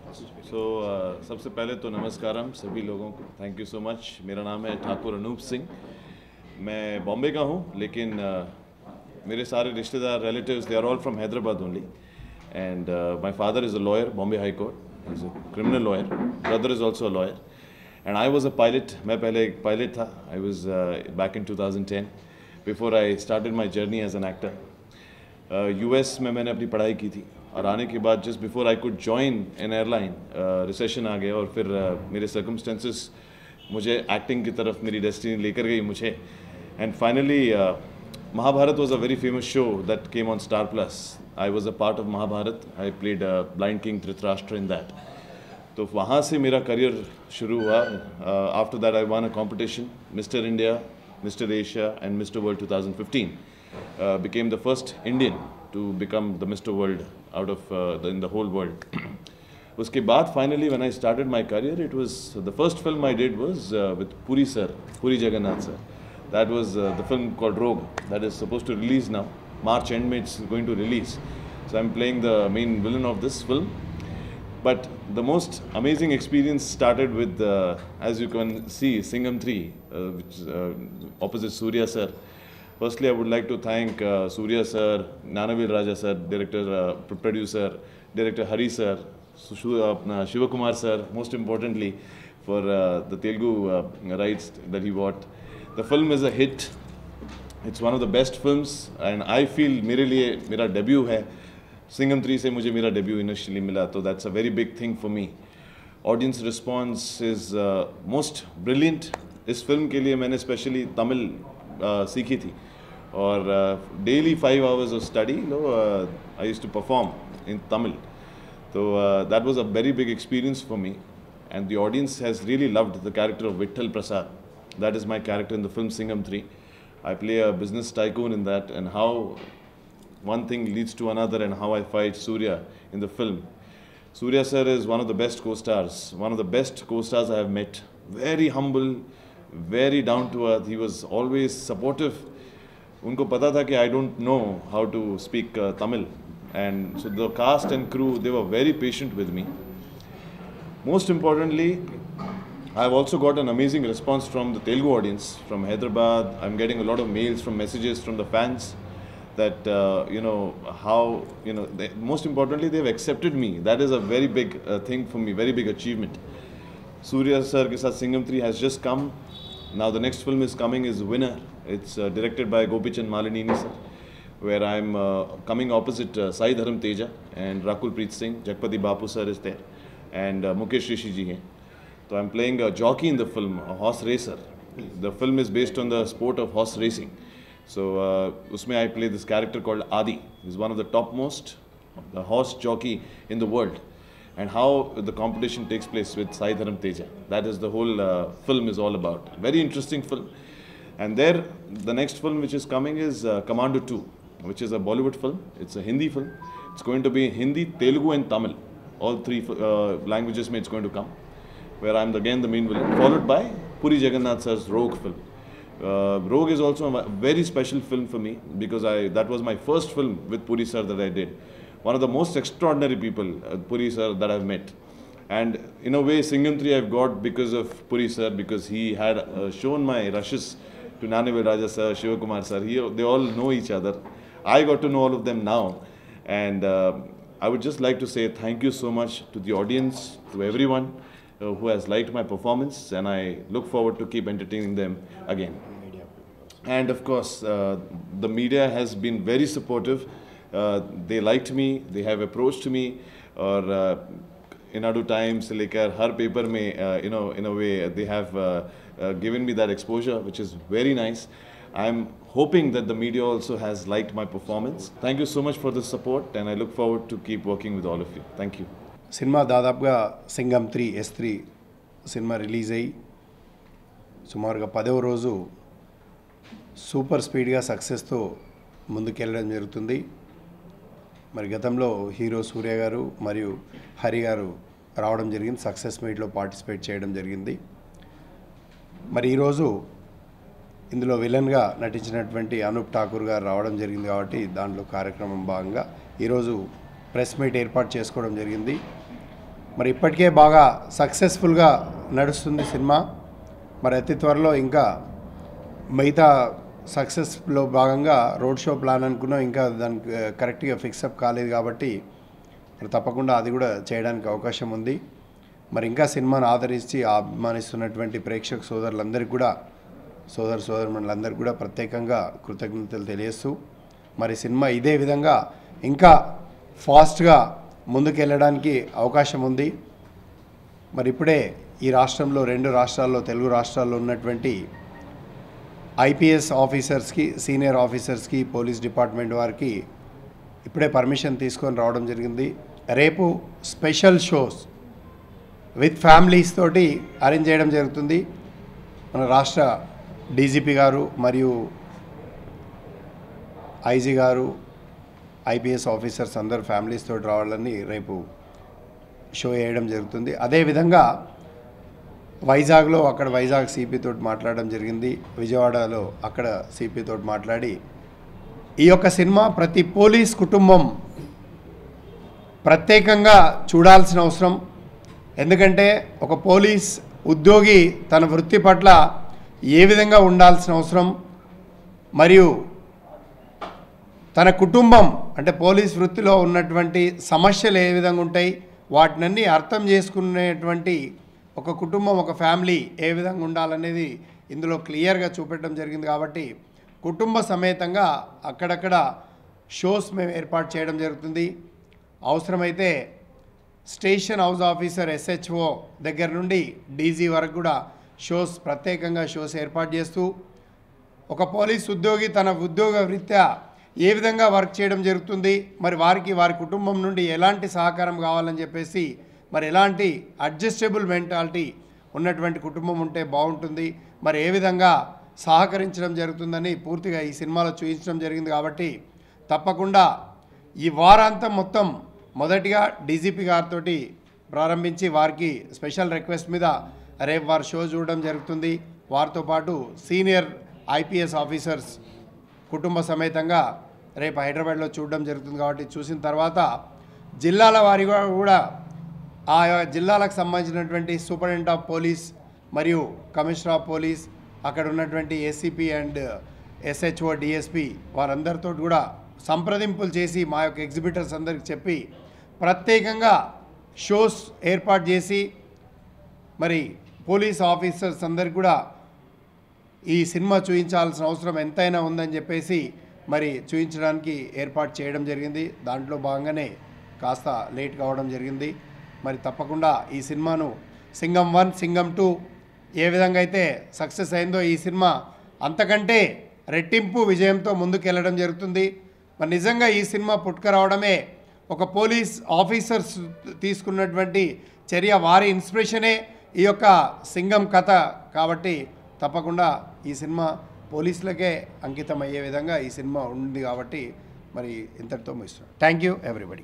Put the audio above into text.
सबसे पहले तो नमस्कारम सभी लोगों को, थैंक यू सो मच। मेरा नाम है ठाकुर अनूप सिंह। मैं बॉम्बे का हूँ, लेकिन मेरे सारे रिश्तेदार relatives they are all from Hyderabad only. And my father is a lawyer, Bombay high court, is a criminal lawyer. Brother is also a lawyer and I was a pilot. मैं पहले एक पायलट था। I was back in 2010 before I started my journey as an actor. US में मैंने अपनी पढ़ाई की थी और आने के बाद just before I could join an airline recession आ गया और फिर मेरे सर्कमस्टेंसेस मुझे एक्टिंग की तरफ मेरी डेस्टिनी लेकर गई मुझे। And finally Mahabharat was a very famous show that came on star plus. I was a part of Mahabharat. I played blind king Dhritarashtra in that. तो वहाँ से मेरा करियर शुरू हुआ। After that I won a competition, mister India, mister Asia and mister world 2015. Became the first Indian to become the Mr. World out of in the whole world. उसके बाद finally when I started my career, it was the first film I did was with Puri sir, Puri Jagannath sir. That was the film called Rogue that is supposed to release now. March end में it's going to release. So I'm playing the main villain of this film. But the most amazing experience started with, as you can see, Singham 3, which opposite Surya sir. Firstly, I would like to thank Surya sir, Nanavil Raja sir, director, producer, director Hari sir, Shivakumar sir, most importantly, for the Telugu rights that he bought. The film is a hit. It's one of the best films, and I feel मेरे लिए मेरा debut है. Singham 3 से मुझे मेरा debut initially मिला, तो that's a very big thing for me. Audience response is most brilliant. इस फिल्म के लिए मैंने स्पेशली तमिल सीखी थी और daily 5 hours of study, I used to perform in Tamil. So that was a very big experience for me, and the audience has really loved the character of Vittal Prasad. That is my character in the film Singham 3. I play a business tycoon in that, and how one thing leads to another and how I fight Surya in the film. Surya sir is one of the best co-stars, one of the best co-stars I have met. Very humble, very down to earth. He was always supportive. उनको पता था कि I don't know how to speak Tamil, and so the cast and crew, they were very patient with me. Most importantly, I have also got an amazing response from the Telugu audience from Hyderabad. I'm getting a lot of mails from messages from the fans that how most importantly they've accepted me. That is a very big thing for me, very big achievement. Surya sir ke sath Singham 3 has just come. Now the next film is coming, is Winner. It's directed by Gopichand Malinini sir, where I'm coming opposite Sai Dharam Teja and Rakul Preet Singh. Jagpati Bapu sir is there, and Mukesh Rishi ji hai. So I'm playing a jockey in the film, a horse racer. The film is based on the sport of horse racing. So usme I play this character called Adi. He's one of the topmost the horse jockey in the world, and how the competition takes place with Sai Dharam Teja. That is the whole film is all about. Very interesting film. And there, the next film which is coming is Commando 2, which is a Bollywood film. It's a Hindi film. It's going to be Hindi, Telugu and Tamil. All three languages it's going to come, where I'm again the main villain, followed by Puri Jagannath sir's Rogue film. Rogue is also a very special film for me because that was my first film with Puri sir that I did. One of the most extraordinary people, Puri sir, that I've met. And in a way, Singham 3 I've got because of Puri sir, because he had shown my rushes to Nanavil Raja sir, Shivakumar sir. They all know each other. I got to know all of them now. And I would just like to say thank you so much to the audience, to everyone who has liked my performance, and I look forward to keep entertaining them again. And of course, the media has been very supportive. They liked me, they have approached me, or Inadu Times, लेकर हर paper में, in a way, they have given me that exposure, which is very nice. I'm hoping that the media also has liked my performance. Thank you so much for the support, and I look forward to keep working with all of you. Thank you. Cinema దాదాపుగా Singam 3 S3 cinema release అయ్యి సుమారుగా 10వ రోజు super స్పీడ్గా సక్సెస్తో ముందుకెళ్ళడం జరుగుతుంది. మరి గతంలో hero సూర్య గారు మరియు హరి గారు రావడం జరిగింది, సక్సెస్ మీట్లో పార్టిసిపేట్ చేయడం జరిగింది. మరి ఈరోజు ఇందులో విలన్గా నటించినటువంటి అనూప్ ఠాకూర్ గారు రావడం జరిగింది కాబట్టి దాంట్లో కార్యక్రమం భాగంగా ఈరోజు ప్రెస్ మీట్ ఏర్పాటు చేసుకోవడం జరిగింది. మరి ఇప్పటికే బాగా సక్సెస్ఫుల్గా నడుస్తుంది సినిమా. మరి అతి త్వరలో ఇంకా మిగతా సక్సెస్లో భాగంగా రోడ్ షో ప్లాన్ అనుకున్నాం, ఇంకా దానికి కరెక్ట్గా ఫిక్సప్ కాలేదు కాబట్టి మరి తప్పకుండా అది కూడా చేయడానికి అవకాశం ఉంది. మరి ఇంకా సినిమాను ఆదరించి అభిమానిస్తున్నటువంటి ప్రేక్షక సోదరులందరికీ కూడా సోదరులందరికీ కూడా ప్రత్యేకంగా కృతజ్ఞతలు తెలియజేస్తూ మరి సినిమా ఇదే విధంగా ఇంకా ఫాస్ట్గా ముందుకెళ్ళడానికి అవకాశం ఉంది. మరి ఇప్పుడే ఈ రాష్ట్రంలో 2 రాష్ట్రాల్లో తెలుగు రాష్ట్రాల్లో ఉన్నటువంటి ఐపీఎస్ ఆఫీసర్స్కి, సీనియర్ ఆఫీసర్స్కి, పోలీస్ డిపార్ట్మెంట్ వారికి ఇప్పుడే పర్మిషన్ తీసుకొని రావడం జరిగింది. రేపు స్పెషల్ షోస్ విత్ ఫ్యామిలీస్ తోటి అరేంజ్ చేయడం జరుగుతుంది. మన రాష్ట్ర డీజీపీ గారు మరియు ఐజీ గారు, ఐపీఎస్ ఆఫీసర్స్ అందరు ఫ్యామిలీస్ తోటి రావాలని రేపు షో వేయడం జరుగుతుంది. అదేవిధంగా వైజాగ్లో అక్కడ వైజాగ్ సిపి తోటి మాట్లాడడం జరిగింది. విజయవాడలో అక్కడ సిపి తోటి మాట్లాడి ఈ యొక్క సినిమా ప్రతి పోలీస్ కుటుంబం ప్రత్యేకంగా చూడాల్సిన అవసరం. ఎందుకంటే ఒక పోలీస్ ఉద్యోగి తన వృత్తి పట్ల ఏ విధంగా ఉండాల్సిన అవసరం, మరియు తన కుటుంబం అంటే పోలీస్ వృత్తిలో ఉన్నటువంటి సమస్యలు ఏ విధంగా ఉంటాయి, వాటినన్నీ అర్థం చేసుకునేటువంటి ఒక కుటుంబం, ఒక ఫ్యామిలీ ఏ విధంగా ఉండాలనేది ఇందులో క్లియర్గా చూపెట్టడం జరిగింది. కాబట్టి కుటుంబ సమేతంగా అక్కడక్కడ షోస్ మేము ఏర్పాటు చేయడం జరుగుతుంది. అవసరమైతే స్టేషన్ హౌస్ ఆఫీసర్ SHO దగ్గర నుండి డీజీ వరకు కూడా షోస్, ప్రత్యేకంగా షోస్ ఏర్పాటు చేస్తూ ఒక పోలీస్ ఉద్యోగి తన ఉద్యోగ రీత్యా ఏ విధంగా వర్క్ చేయడం జరుగుతుంది, మరి వారి కుటుంబం నుండి ఎలాంటి సహకారం కావాలని చెప్పేసి, మరి ఎలాంటి అడ్జస్టబుల్ మెంటాలిటీ ఉన్నటువంటి కుటుంబం ఉంటే బాగుంటుంది, మరి ఏ విధంగా సహకరించడం జరుగుతుందని పూర్తిగా ఈ సినిమాలో చూపించడం జరిగింది. కాబట్టి తప్పకుండా ఈ వారాంతం మొత్తం మొదటిగా డీజీపీ గారితో ప్రారంభించి వారికి స్పెషల్ రిక్వెస్ట్ మీద రేపు వారి షో చూడడం జరుగుతుంది. వారితో పాటు సీనియర్ ఐపీఎస్ ఆఫీసర్స్ కుటుంబ సమేతంగా రేపు హైదరాబాద్లో చూడడం జరుగుతుంది. కాబట్టి చూసిన తర్వాత జిల్లాల వారీగా కూడా ఆ జిల్లాలకు సంబంధించినటువంటి సూపరింటెండెంట్ ఆఫ్ పోలీస్ మరియు కమిషనర్ ఆఫ్ పోలీస్, అక్కడ ఉన్నటువంటి ఏసీపీ అండ్ SHO డిఎస్పీ వారందరితో కూడా సంప్రదింపులు చేసి మా యొక్క ఎగ్జిబిటర్స్ అందరికి చెప్పి ప్రత్యేకంగా షోస్ ఏర్పాటు చేసి మరి పోలీస్ ఆఫీసర్స్ అందరికి కూడా ఈ సినిమా చూపించాల్సిన అవసరం ఎంతైనా ఉందని చెప్పేసి మరి చూపించడానికి ఏర్పాటు చేయడం జరిగింది. దాంట్లో భాగంగానే కాస్త లేట్ కావడం జరిగింది. మరి తప్పకుండా ఈ సినిమాను సింగం 1, సింగం 2 ఏ విధంగా అయితే సక్సెస్ అయిందో ఈ సినిమా అంతకంటే రెట్టింపు విజయంతో ముందుకెళ్ళడం జరుగుతుంది. మరి నిజంగా ఈ సినిమా పుట్టుకురావడమే ఒక పోలీస్ ఆఫీసర్స్ తీసుకున్నటువంటి చర్య, వారి ఇన్స్పిరేషనే ఈ యొక్క సింగం కథ. కాబట్టి తప్పకుండా ఈ సినిమా పోలీసులకే అంకితం అయ్యే విధంగా ఈ సినిమా ఉంది. కాబట్టి మరి ఇంతటితో ముగిస్తున్నాను. Thank you everybody.